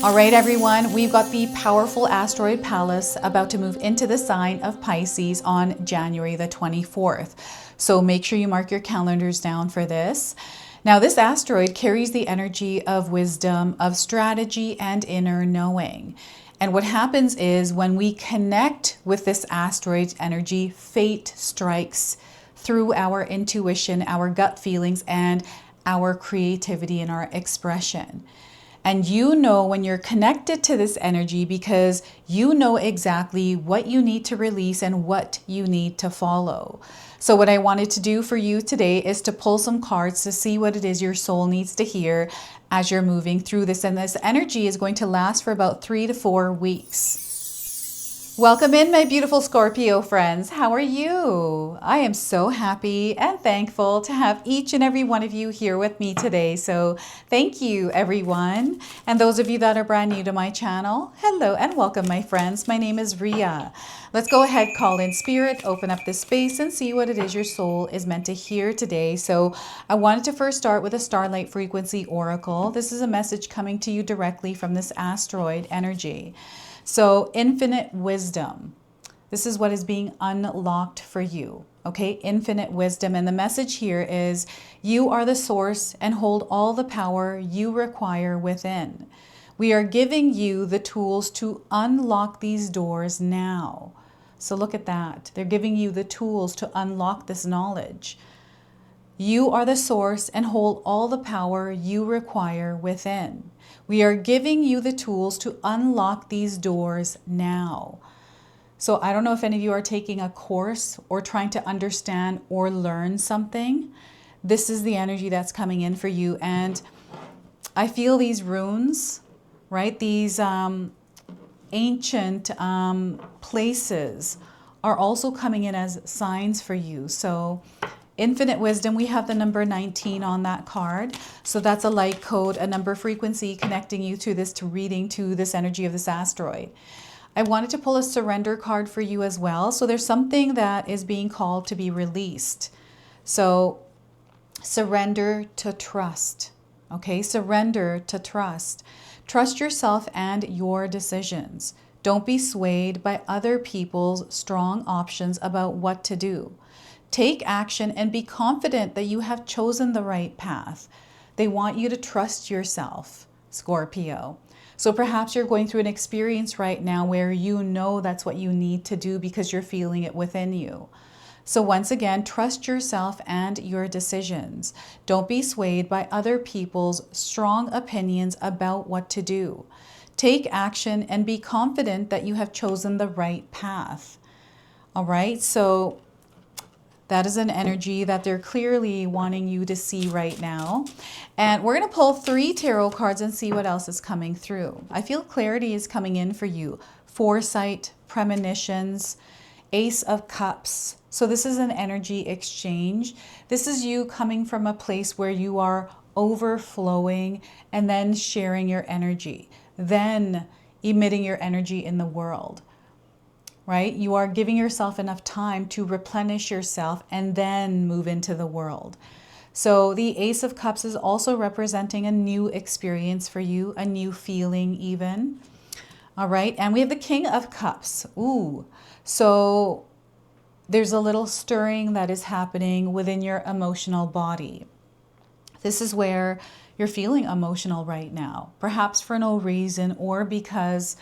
All right, everyone, we've got the powerful asteroid Pallas about to move into the sign of Pisces on January the 24th. So make sure you mark your calendars down for this. Now, this asteroid carries the energy of wisdom, of strategy, and inner knowing. And what happens is when we connect with this asteroid's energy, fate strikes through our intuition, our gut feelings, and our creativity and our expression. And you know when you're connected to this energy because you know exactly what you need to release and what you need to follow. So what I wanted to do for you today is to pull some cards to see what it is your soul needs to hear as you're moving through this. And this energy is going to last for about 3 to 4 weeks. Welcome in, my beautiful Scorpio friends. How are you? I am so happy and thankful to have each and every one of you here with me today. So thank you, everyone. And those of you that are brand new to my channel, hello and welcome, my friends. My name is Ria. Let's go ahead, call in spirit, open up this space and see what it is your soul is meant to hear today. So I wanted to first start with a Starlight Frequency Oracle. This is a message coming to you directly from this asteroid energy. So infinite wisdom, this is what is being unlocked for you, okay? Infinite wisdom. And the message here is you are the source and hold all the power you require within. We are giving you the tools to unlock these doors now. So look at that. They're giving you the tools to unlock this knowledge. You are the source and hold all the power you require within. We are giving you the tools to unlock these doors now. So I don't know if any of you are taking a course or trying to understand or learn something. This is the energy that's coming in for you. And I feel these runes, right? These ancient places are also coming in as signs for you. So infinite wisdom, we have the number 19 on that card. So that's a light code, a number frequency connecting you to this, to reading to this energy of this asteroid. I wanted to pull a surrender card for you as well. So there's something that is being called to be released. So surrender to trust. Okay, surrender to trust. Trust yourself and your decisions. Don't be swayed by other people's strong options about what to do. Take action and be confident that you have chosen the right path. They want you to trust yourself, Scorpio. So perhaps you're going through an experience right now where you know that's what you need to do because you're feeling it within you. So once again, trust yourself and your decisions. Don't be swayed by other people's strong opinions about what to do. Take action and be confident that you have chosen the right path. All right, so that is an energy that they're clearly wanting you to see right now. And we're going to pull 3 tarot cards and see what else is coming through. I feel clarity is coming in for you. Foresight, premonitions, Ace of Cups. So this is an energy exchange. This is you coming from a place where you are overflowing and then sharing your energy, then emitting your energy in the world. Right? You are giving yourself enough time to replenish yourself and then move into the world. So the Ace of Cups is also representing a new experience for you, a new feeling even. All right. And we have the King of Cups. Ooh. So there's a little stirring that is happening within your emotional body. This is where you're feeling emotional right now, perhaps for no reason or because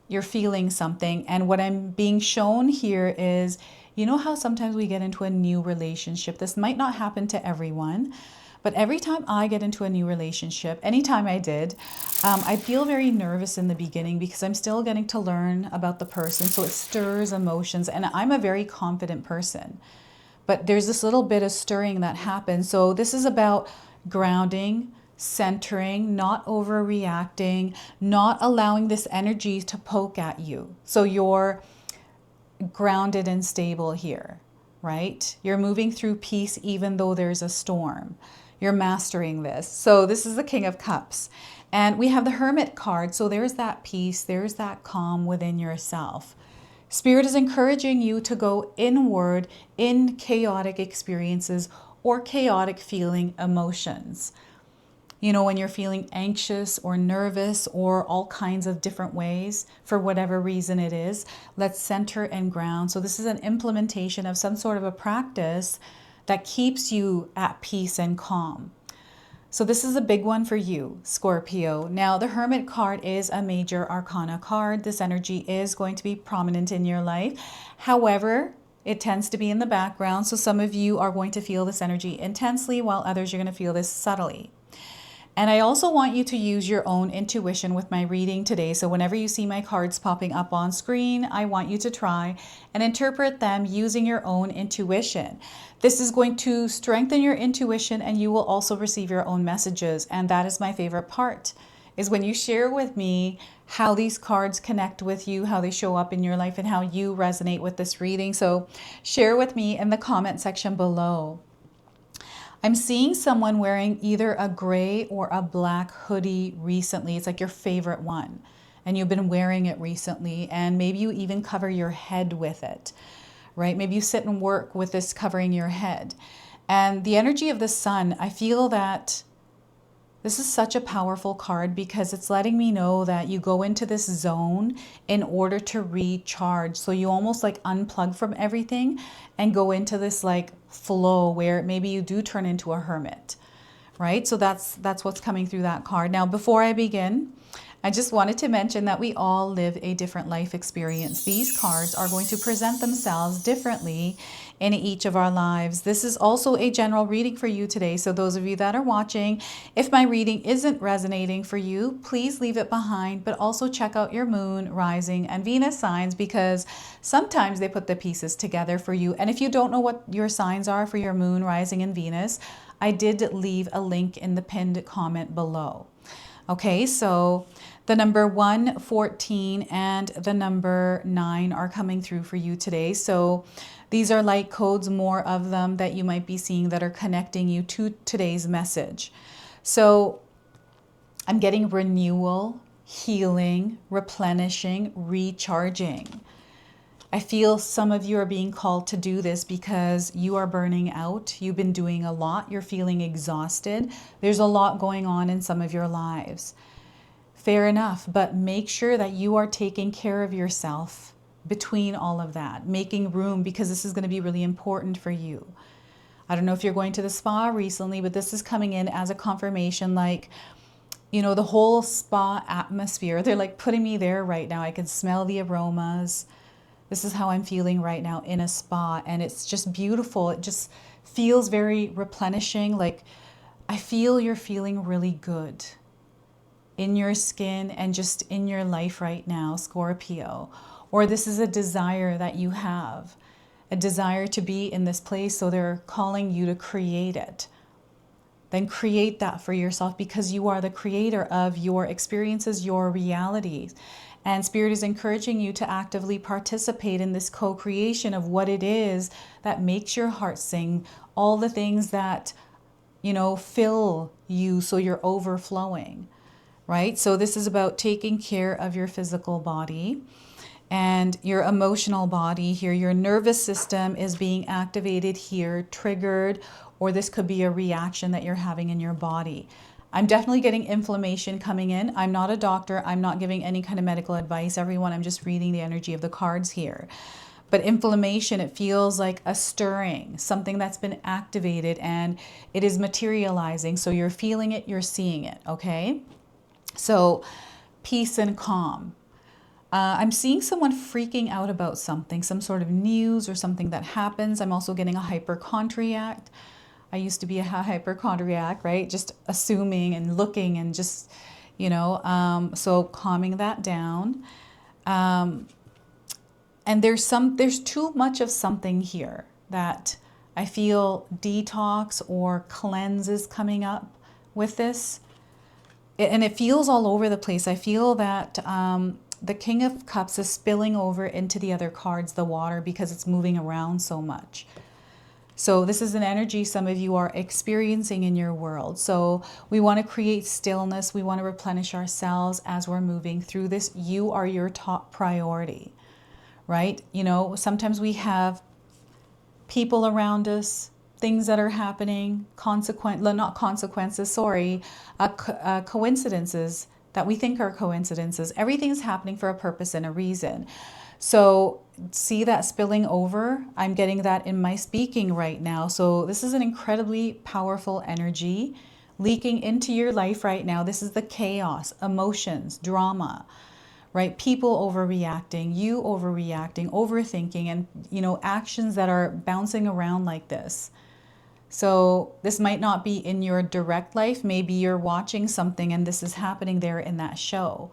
you're feeling something. And what I'm being shown here is, you know how sometimes we get into a new relationship. This might not happen to everyone, but every time I get into a new relationship, anytime I did, I feel very nervous in the beginning because I'm still getting to learn about the person. So it stirs emotions, and I'm a very confident person, but there's this little bit of stirring that happens. So this is about grounding, centering, not overreacting, not allowing this energy to poke at you. So you're grounded and stable here, right? You're moving through peace even though there's a storm. You're mastering this. So this is the King of Cups. And we have the Hermit card. So there's that peace, there's that calm within yourself. Spirit is encouraging you to go inward in chaotic experiences or chaotic feeling emotions. You know, when you're feeling anxious or nervous or all kinds of different ways, for whatever reason it is, let's center and ground. So this is an implementation of some sort of a practice that keeps you at peace and calm. So this is a big one for you, Scorpio. Now, the Hermit card is a major arcana card. This energy is going to be prominent in your life. However, it tends to be in the background. So some of you are going to feel this energy intensely, while others, you're going to feel this subtly. And I also want you to use your own intuition with my reading today. So whenever you see my cards popping up on screen, I want you to try and interpret them using your own intuition. This is going to strengthen your intuition, and you will also receive your own messages. And that is my favorite part, is when you share with me how these cards connect with you, how they show up in your life, and how you resonate with this reading. So share with me in the comment section below. I'm seeing someone wearing either a gray or a black hoodie recently. It's like your favorite one, and you've been wearing it recently, and maybe you even cover your head with it, right? Maybe you sit and work with this covering your head. And the energy of the sun, I feel that this is such a powerful card, because it's letting me know that you go into this zone in order to recharge. So you almost like unplug from everything and go into this like flow where maybe you do turn into a hermit, right? So that's what's coming through that card. Now, before I begin, I just wanted to mention that we all live a different life experience. These cards are going to present themselves differently in each of our lives. This is also a general reading for you today. So those of you that are watching, if my reading isn't resonating for you, please leave it behind, but also check out your moon, rising, and Venus signs, because sometimes they put the pieces together for you. And if you don't know what your signs are for your moon, rising, and Venus, I did leave a link in the pinned comment below. Okay, so the number 1, 14, and the number 9 are coming through for you today. So these are light codes, more of them that you might be seeing that are connecting you to today's message. So I'm getting renewal, healing, replenishing, recharging. I feel some of you are being called to do this because you are burning out. You've been doing a lot. You're feeling exhausted. There's a lot going on in some of your lives. Fair enough, but make sure that you are taking care of yourself between all of that, making room, because this is going to be really important for you. I don't know if you're going to the spa recently, but this is coming in as a confirmation, like, you know, the whole spa atmosphere. They're like putting me there right now. I can smell the aromas. This is how I'm feeling right now in a spa, and it's just beautiful. It just feels very replenishing. Like, I feel you're feeling really good in your skin and just in your life right now, Scorpio. Or this is a desire that you have, a desire to be in this place, so they're calling you to create it. Then create that for yourself, because you are the creator of your experiences, your realities. And Spirit is encouraging you to actively participate in this co-creation of what it is that makes your heart sing, all the things that, you know, fill you so you're overflowing, right? So this is about taking care of your physical body and your emotional body here. Your nervous system is being activated here, triggered, or this could be a reaction that you're having in your body. I'm definitely getting inflammation coming in. I'm not a doctor. I'm not giving any kind of medical advice, everyone. I'm just reading the energy of the cards here. But inflammation, it feels like a stirring, something that's been activated and it is materializing. So you're feeling it, you're seeing it, okay? So peace and calm. I'm seeing someone freaking out about something, some sort of news or something that happens. I'm also getting a hypochondriac. I used to be a hypochondriac, right? Just assuming and looking and just, you know, so calming that down. And there's too much of something here that I feel detox or cleanse is coming up with this. And it feels all over the place. I feel that the King of Cups is spilling over into the other cards, the water, because it's moving around so much. So this is an energy some of you are experiencing in your world. So we want to create stillness. We want to replenish ourselves as we're moving through this. You are your top priority, right? You know, sometimes we have people around us, things that are happening, not consequences, sorry, coincidences that we think are coincidences. Everything's happening for a purpose and a reason. So see that spilling over? I'm getting that in my speaking right now. So this is an incredibly powerful energy leaking into your life right now. This is the chaos, emotions, drama, right? People overreacting, you overreacting, overthinking, and, you know, actions that are bouncing around like this. So this might not be in your direct life. Maybe you're watching something and this is happening there in that show.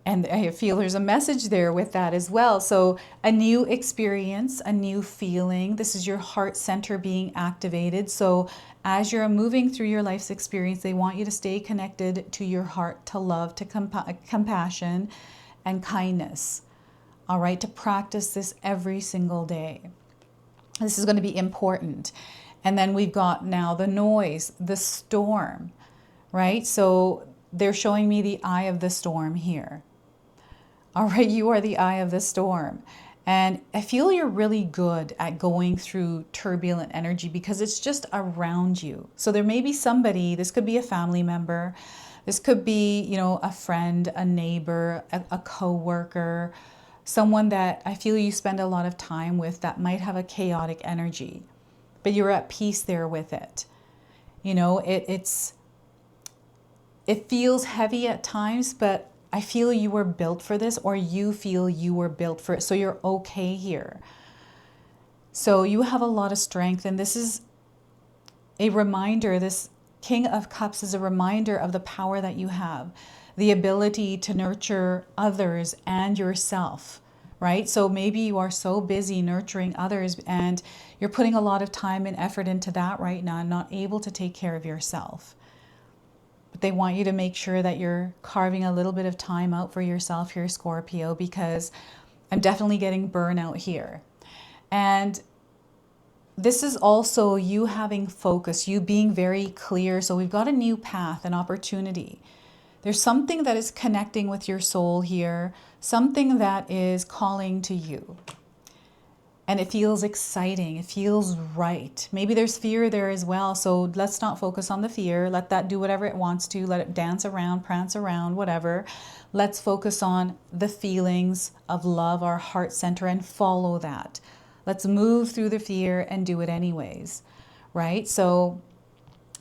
And I feel there's a message there with that as well. So a new experience, a new feeling. This is your heart center being activated. So as you're moving through your life's experience, they want you to stay connected to your heart, to love, to compassion and kindness. All right, to practice this every single day. This is going to be important. And then we've got now the noise, the storm, right? So they're showing me the eye of the storm here. All right, you are the eye of the storm. And I feel you're really good at going through turbulent energy because it's just around you. So there may be somebody, this could be a family member, this could be, you know, a friend, a neighbor, a co-worker, someone that I feel you spend a lot of time with that might have a chaotic energy, but you're at peace there with it. You know, it feels heavy at times, but I feel you were built for this, or you feel you were built for it. So you're okay here. So you have a lot of strength. And this is a reminder, this King of Cups is a reminder of the power that you have, the ability to nurture others and yourself, right? So maybe you are so busy nurturing others and you're putting a lot of time and effort into that right now and not able to take care of yourself. They want you to make sure that you're carving a little bit of time out for yourself here, Scorpio, because I'm definitely getting burnout here. And this is also you having focus, you being very clear. So we've got a new path, an opportunity. There's something that is connecting with your soul here, something that is calling to you. And it feels exciting. It feels right. Maybe there's fear there as well. So let's not focus on the fear. Let that do whatever it wants to. Let it dance around, prance around, whatever. Let's focus on the feelings of love, our heart center, and follow that. Let's move through the fear and do it anyways, right? So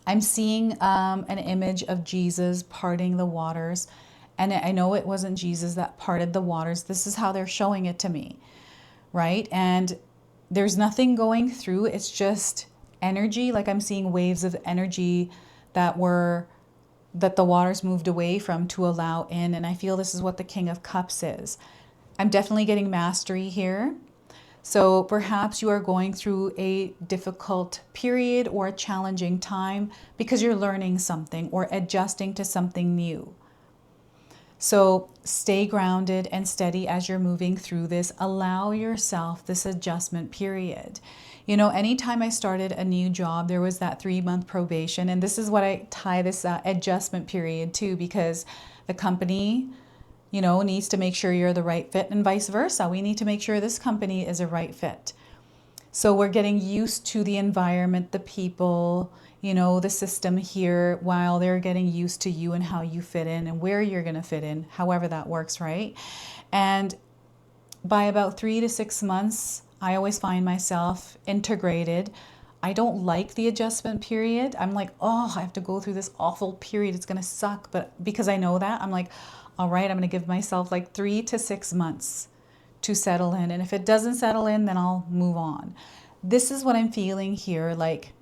I'm seeing an image of Jesus parting the waters. And I know it wasn't Jesus that parted the waters. This is how they're showing it to me. Right? And there's nothing going through. It's just energy. Like I'm seeing waves of energy that the waters moved away from to allow in. And I feel this is what the King of Cups is. I'm definitely getting mastery here. So perhaps you are going through a difficult period or a challenging time because you're learning something or adjusting to something new. So stay grounded and steady as you're moving through this. Allow yourself this adjustment period. You know, anytime I started a new job, there was that 3-month probation. And this is what I tie this adjustment period to, because the company, you know, needs to make sure you're the right fit and vice versa. We need to make sure this company is a right fit. So we're getting used to the environment, the people, you know, the system here, while they're getting used to you and how you fit in and where you're going to fit in, however that works, right? And by about 3 to 6 months, I always find myself integrated. I don't like the adjustment period. I'm like, oh, I have to go through this awful period. It's going to suck. But because I know that, I'm like, all right, I'm going to give myself like 3 to 6 months to settle in. And if it doesn't settle in, then I'll move on. This is what I'm feeling here, like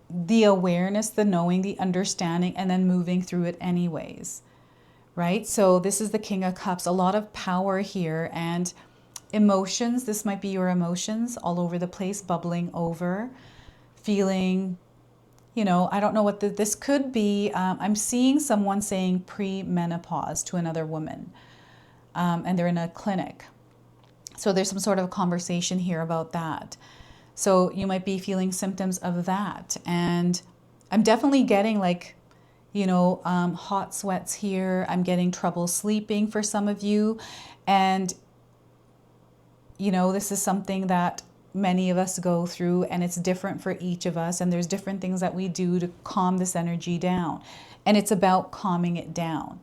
the awareness, the knowing, the understanding, and then moving through it anyways, right? So this is the King of Cups, a lot of power here, and emotions. This might be your emotions all over the place, bubbling over, feeling, you know, I don't know what this could be. I'm seeing someone saying pre-menopause to another woman, and they're in a clinic. So there's some sort of conversation here about that. So you might be feeling symptoms of that. And I'm definitely getting like, you know, hot sweats here. I'm getting trouble sleeping for some of you. And, you know, this is something that many of us go through, and it's different for each of us, and there's different things that we do to calm this energy down. And it's about calming it down,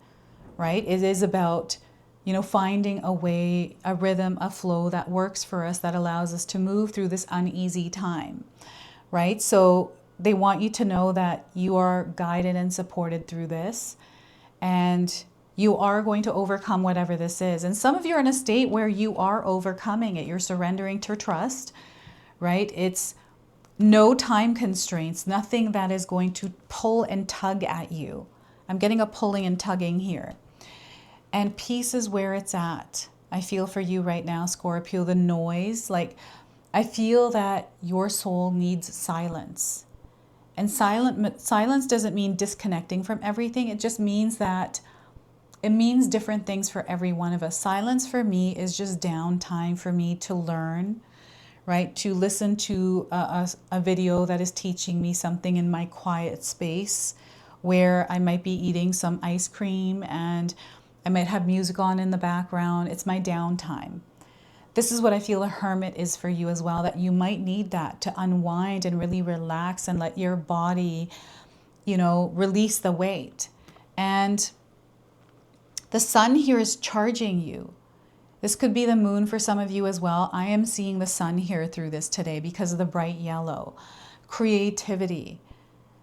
right? It is about, you know, finding a way, a rhythm, a flow that works for us, that allows us to move through this uneasy time, right? So they want you to know that you are guided and supported through this, and you are going to overcome whatever this is. And some of you are in a state where you are overcoming it. You're surrendering to trust, right? It's no time constraints, nothing that is going to pull and tug at you. I'm getting a pulling and tugging here. And peace is where it's at. I feel for you right now, Scorpio, the noise, like I feel that your soul needs silence. And silence doesn't mean disconnecting from everything. It just means that it means different things for every one of us. Silence for me is just downtime for me to learn, right? To listen to a video that is teaching me something in my quiet space, where I might be eating some ice cream and I might have music on in the background. It's my downtime. This is what I feel a hermit is for you as well, that you might need that to unwind and really relax and let your body, you know, release the weight. And the sun here is charging you. This could be the moon for some of you as well. I am seeing the sun here through this today because of the bright yellow. Creativity,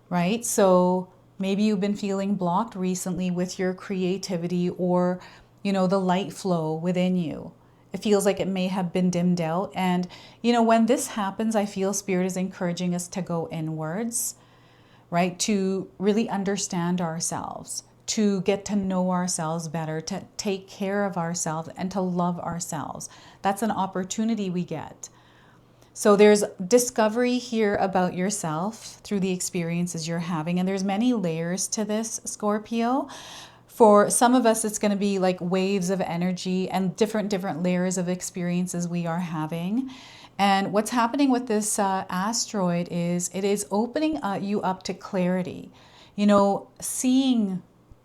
right? So maybe you've been feeling blocked recently with your creativity, or, you know, the light flow within you. It feels like it may have been dimmed out. And, you know, when this happens, I feel Spirit is encouraging us to go inwards, right? To really understand ourselves, to get to know ourselves better, to take care of ourselves, and to love ourselves. That's an opportunity we get. So there's discovery here about yourself through the experiences you're having. And there's many layers to this, Scorpio. For some of us, it's going to be like waves of energy and different layers of experiences we are having. And what's happening with this asteroid is it is opening you up to clarity. You know, seeing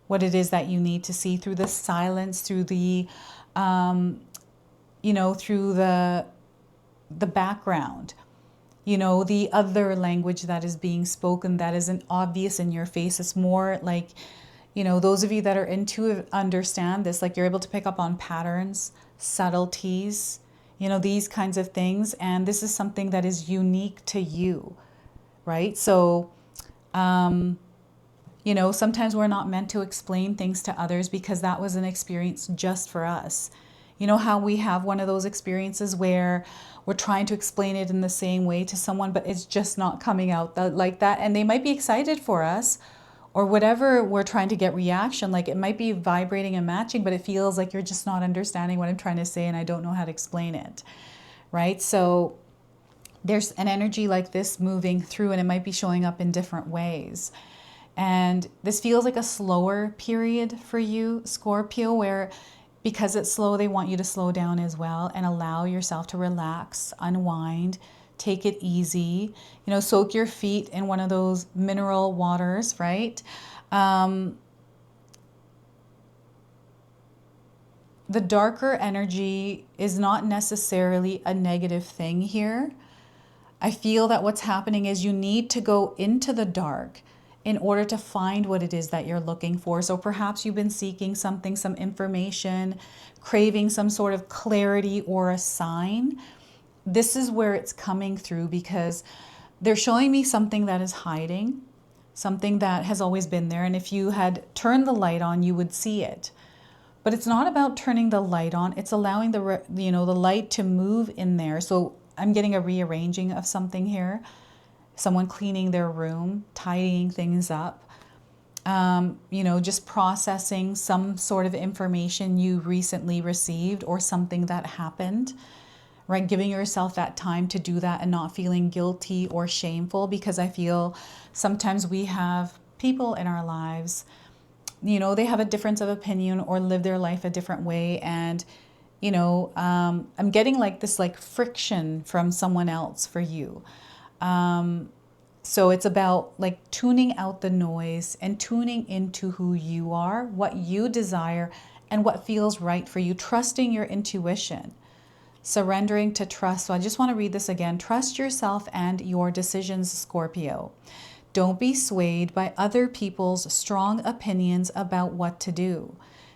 what it is that you need to see through the silence, through the, you know, through the background, you know, the other language that is being spoken that isn't obvious in your face. It's more like, you know, those of you that are intuitive understand this, like you're able to pick up on patterns, subtleties, you know, these kinds of things. And this is something that is unique to you, right? So, you know, sometimes we're not meant to explain things to others because that was an experience just for us. You know how we have one of those experiences where we're trying to explain it in the same way to someone, but it's just not coming out like that. And they might be excited for us, or whatever we're trying to get reaction. Like it might be vibrating and matching, but it feels like you're just not understanding what I'm trying to say and I don't know how to explain it, right? So there's an energy like this moving through, and it might be showing up in different ways. And this feels like a slower period for you, Scorpio, where because it's slow, they want you to slow down as well and allow yourself to relax, unwind, take it easy, you know, soak your feet in one of those mineral waters, right? The darker energy is not necessarily a negative thing here. I feel that what's happening is you need to go into the dark in order to find what it is that you're looking for. So perhaps you've been seeking something, some information, craving some sort of clarity or a sign. This is where it's coming through, because they're showing me something that is hiding, something that has always been there. And if you had turned the light on, you would see it. But it's not about turning the light on. It's allowing the light to move in there. So I'm getting a rearranging of something here. Someone cleaning their room, tidying things up, you know, just processing some sort of information you recently received or something that happened, right? Giving yourself that time to do that and not feeling guilty or shameful, because I feel sometimes we have people in our lives, you know, they have a difference of opinion or live their life a different way. And, you know, I'm getting like this like friction from someone else for you. So it's about like tuning out the noise and tuning into who you are, what you desire, and what feels right for you, trusting your intuition. surrendering to trust. So I just want to read this again. Trust yourself and your decisions, Scorpio. Don't be swayed by other people's strong opinions about what to do.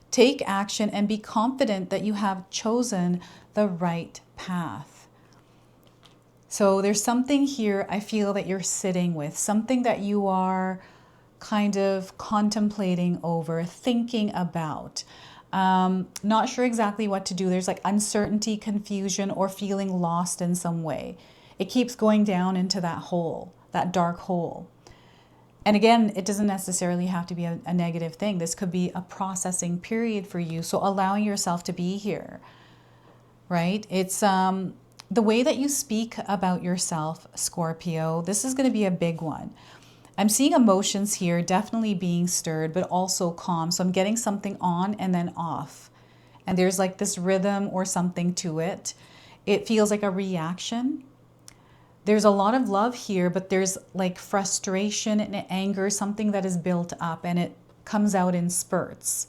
Take action and be confident that you have chosen the right path. So there's something here I feel that you're sitting with, something that you are kind of contemplating over, thinking about. Not sure exactly what to do. There's like uncertainty, confusion, or feeling lost in some way. It keeps going down into that hole, that dark hole. And again, it doesn't necessarily have to be a negative thing. This could be a processing period for you. So allowing yourself to be here, right? It's the way that you speak about yourself, Scorpio. This is going to be a big one. I'm seeing emotions here definitely being stirred, but also calm. So I'm getting something on and then off. And there's like this rhythm or something to it. It feels like a reaction. There's a lot of love here, but there's like frustration and anger, something that is built up and it comes out in spurts.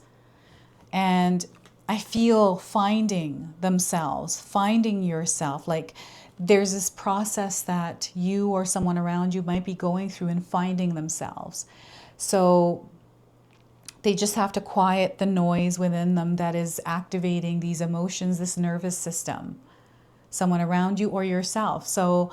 And I feel finding themselves, finding yourself. Like there's this process that you or someone around you might be going through and finding themselves. So they just have to quiet the noise within them that is activating these emotions, this nervous system, someone around you or yourself. So,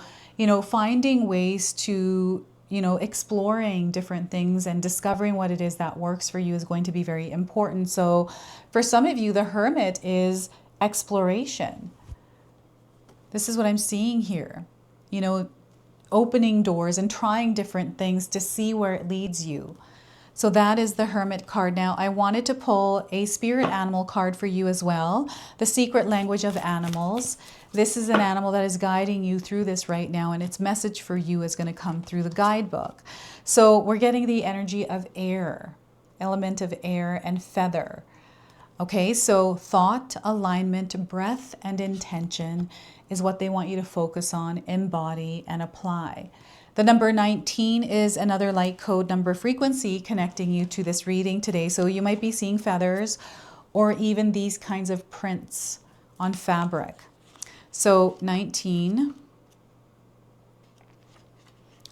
finding ways to, exploring different things and discovering what it is that works for you is going to be very important. So for some of you, the Hermit is exploration. This is what I'm seeing here, opening doors and trying different things to see where it leads you. So that is the Hermit card. Now, I wanted to pull a spirit animal card for you as well. The secret language of animals. This is an animal that is guiding you through this right now, and its message for you is going to come through the guidebook. So we're getting the energy of air, element of air, and feather. Okay, so thought, alignment, breath, and intention is what they want you to focus on, embody, and apply. The number 19 is another light code number frequency connecting you to this reading today. So you might be seeing feathers or even these kinds of prints on fabric. So 19.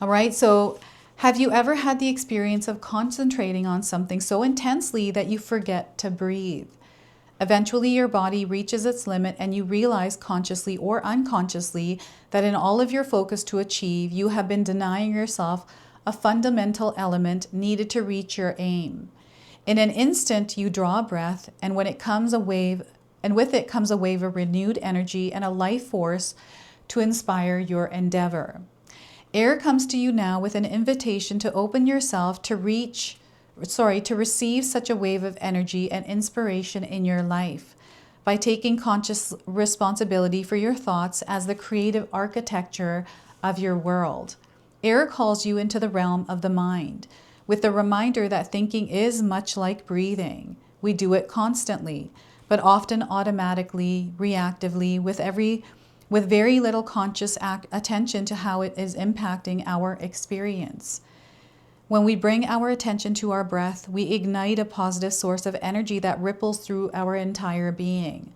All right, so have you ever had the experience of concentrating on something so intensely that you forget to breathe? Eventually, your body reaches its limit and you realize consciously or unconsciously that in all of your focus to achieve, you have been denying yourself a fundamental element needed to reach your aim. In an instant, you draw a breath, and when it comes a wave, and with it comes a wave of renewed energy and a life force to inspire your endeavor. Air comes to you now with an invitation to open yourself to receive such a wave of energy and inspiration in your life by taking conscious responsibility for your thoughts as the creative architecture of your world. Air calls you into the realm of the mind with the reminder that thinking is much like breathing. We do it constantly, but often automatically, reactively, with very little conscious attention to how it is impacting our experience. When we bring our attention to our breath, we ignite a positive source of energy that ripples through our entire being.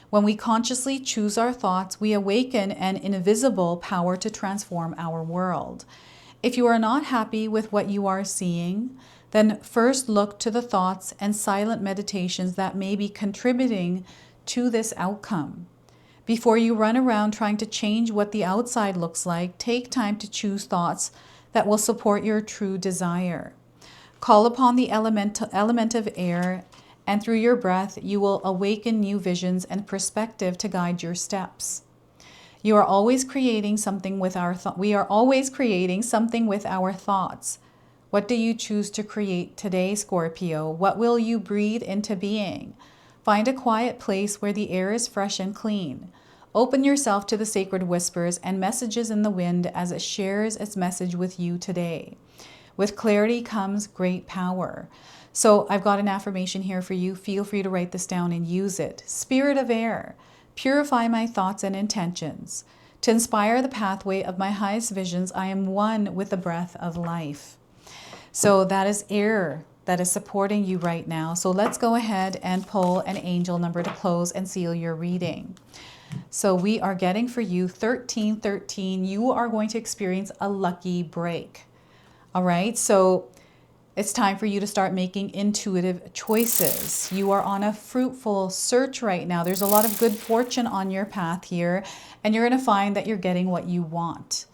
When we consciously choose our thoughts, we awaken an invisible power to transform our world. If you are not happy with what you are seeing, then first look to the thoughts and silent meditations that may be contributing to this outcome. Before you run around trying to change what the outside looks like, take time to choose thoughts that will support your true desire. Call upon the element of air, and through your breath, you will awaken new visions and perspective to guide your steps. We are always creating something with our thoughts. What do you choose to create today, Scorpio? What will you breathe into being? Find a quiet place where the air is fresh and clean. Open yourself to the sacred whispers and messages in the wind as it shares its message with you today. With clarity comes great power. So I've got an affirmation here for you. Feel free to write this down and use it. Spirit of air, purify my thoughts and intentions. To inspire the pathway of my highest visions, I am one with the breath of life. So that is air that is supporting you right now. So let's go ahead and pull an angel number to close and seal your reading. So we are getting for you 1313. You are going to experience a lucky break. All right, so it's time for you to start making intuitive choices. You are on a fruitful search right now. There's a lot of good fortune on your path here, and you're going to find that you're getting what you want.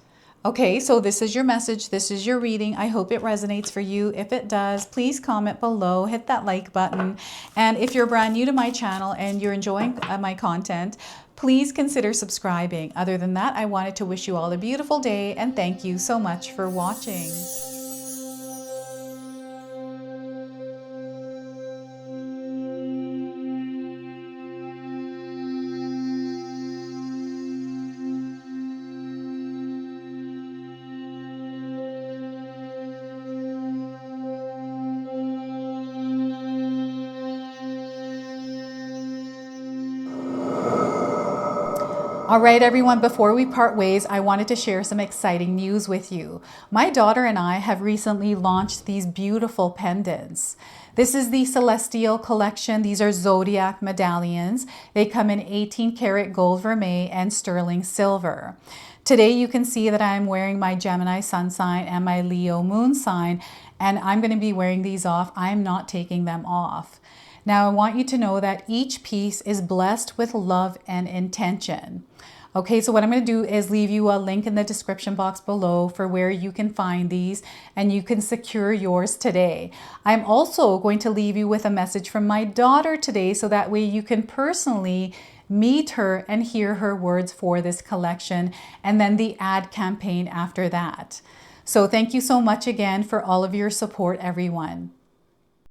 Okay, so this is your message. This is your reading. I hope it resonates for you. If it does, please comment below, hit that like button. And if you're brand new to my channel and you're enjoying my content, please consider subscribing. Other than that, I wanted to wish you all a beautiful day and thank you so much for watching. All right, everyone, before we part ways, I wanted to share some exciting news with you. My daughter and I have recently launched these beautiful pendants. This is the Celestial collection. These are zodiac medallions. They come in 18 karat gold vermeil and sterling silver. Today, you can see that I'm wearing my Gemini sun sign and my Leo moon sign, and I'm going to be wearing these off. I'm not taking them off. Now, I want you to know that each piece is blessed with love and intention. Okay, so what I'm going to do is leave you a link in the description box below for where you can find these and you can secure yours today. I'm also going to leave you with a message from my daughter today so that way you can personally meet her and hear her words for this collection and then the ad campaign after that. So thank you so much again for all of your support, everyone.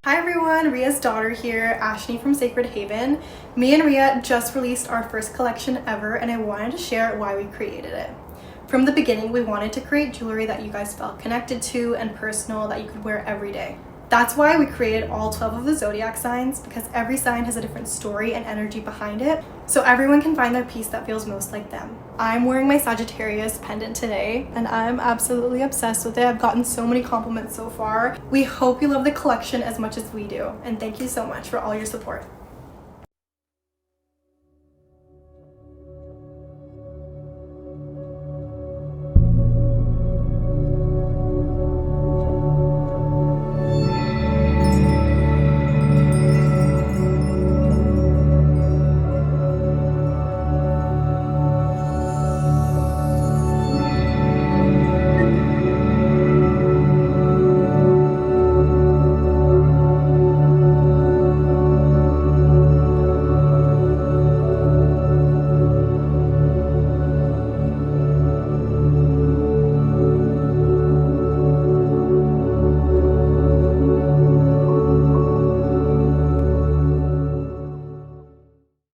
Hi everyone, Ria's daughter here, Ashni from Sacred Haven. Me and Ria just released our first collection ever and I wanted to share why we created it. From the beginning, we wanted to create jewelry that you guys felt connected to and personal that you could wear every day. That's why we created all 12 of the zodiac signs, because every sign has a different story and energy behind it, so everyone can find their piece that feels most like them. I'm wearing my Sagittarius pendant today, and I'm absolutely obsessed with it. I've gotten so many compliments so far. We hope you love the collection as much as we do, and thank you so much for all your support.